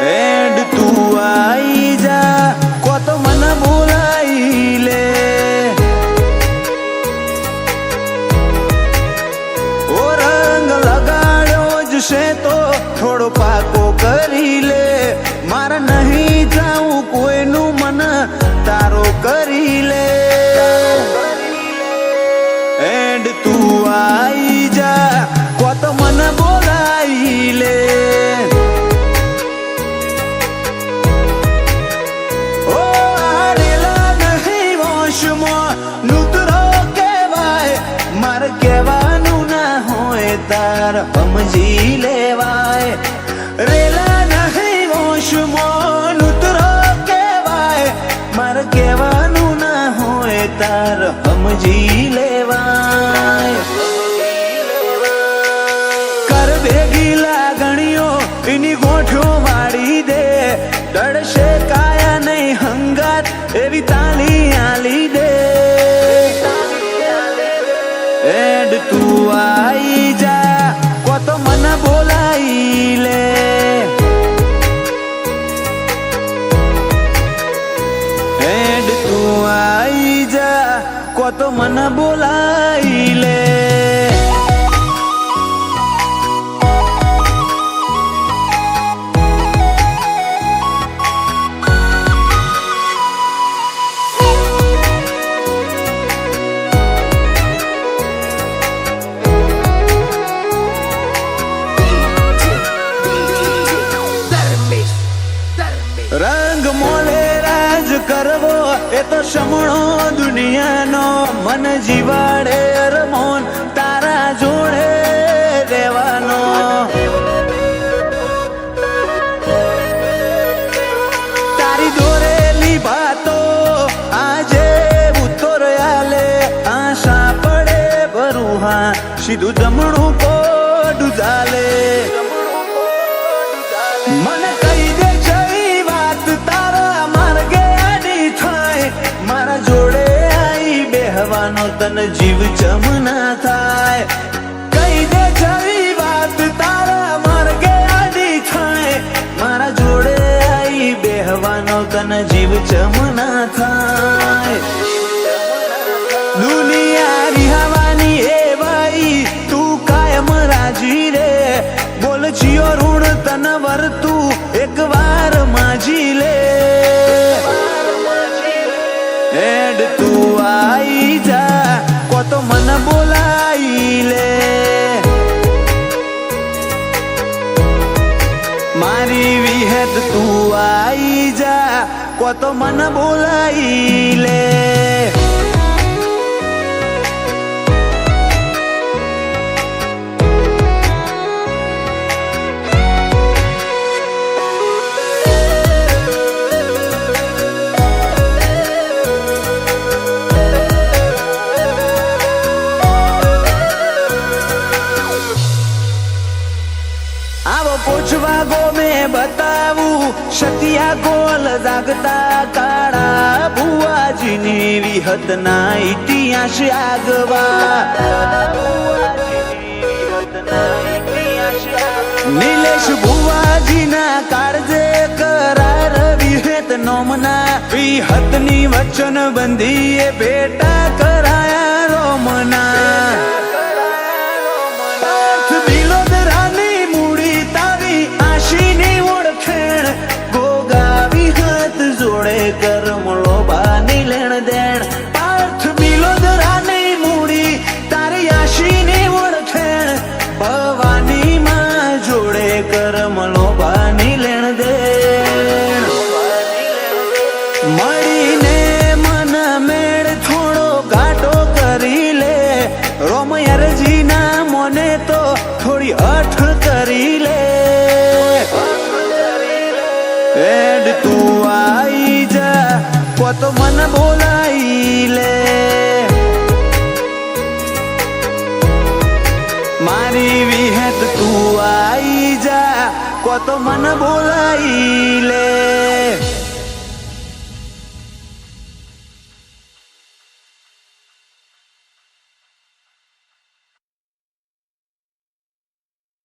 add તું આઈ જા કો તો મને બોલાઈ લે ઓ રંગ લગાડ્યો જ છે તો થોડો પાકો કરી લે મારે નહીં જાવું કોઈનું મન તારો કરી લે એડ તું આઈ જા કો તો મને બોલાઈ લે તાર સમજી લેવાય રેલા નહીં વોશમાં ઉતરો કહેવાય મારે કહેવાનું ના હોય તાર સમજી લેવાય કર ભેગી લાગણીઓ એની ગોઠો વાળી દે ડળશે કાયા નહીં હંગાત એવી તાલી આલી દે એડ તું આઈ જા કો તો મને બોલાઈ લે એડ તું આઈ જા કો તો મને બોલાઈ લે રંગ મોલે રાજ કરવો એ તો સમણો દુનિયાનો મન જીવાડે અરમોન તારા જોડે રહેવાનો તારી દોરેલી વાતો આજે ઉત્તર આલે આશા પડે ભરુહા સીધું જમણું કોડું ચાલે મને કહી દે તારા માર્ગે આડી થાય મારા જોડે આઈ બેહવાનો તને જીવ ચમના થાય કહી દે જવી વાત તારા માર્ગે આડી થાય મારા જોડે આઈ બેહવાનો તને જીવ ચમના થાય દુનિયા રિહાવાની એ ભાઈ તું કાયમ રાજી રે બોલ જીઓ ઋણ તને વર્તું એક વાર માજી લે એડ તું આઈ જા કો તો મને બોલાઈ લે મારી વિહેત તું આઈ જા કો તો મને બોલાઈ લે પૂછવા ગો મેં બતાવું સતિયા ગોલ જાગતા કાળા ભુવાજીની વિહત ના ઇતિહાસ આગવા નીલેશ ભુવાજીના કાળજે કરાર વિહત નોમના વિહત ની વચન બંધીએ ભેટા કરાયા રોમના કરમળો બાની લેણ દેણ પાર્થ બિલોદરાની મૂડી તારી આશીની ઓળખેણ ભવાની માં જોડે કરમળો બાની લેણ દેણ મળીને મન મેળ થોડો ઘાટો કરી લે રોમયરજી ના મોને તો થોડી અઠ કરી લે એડ તું આઈ જા કો તો મને બોલાઈ લે મારી વિહેત તું આઈ જા કો તો મને બોલાઈ લે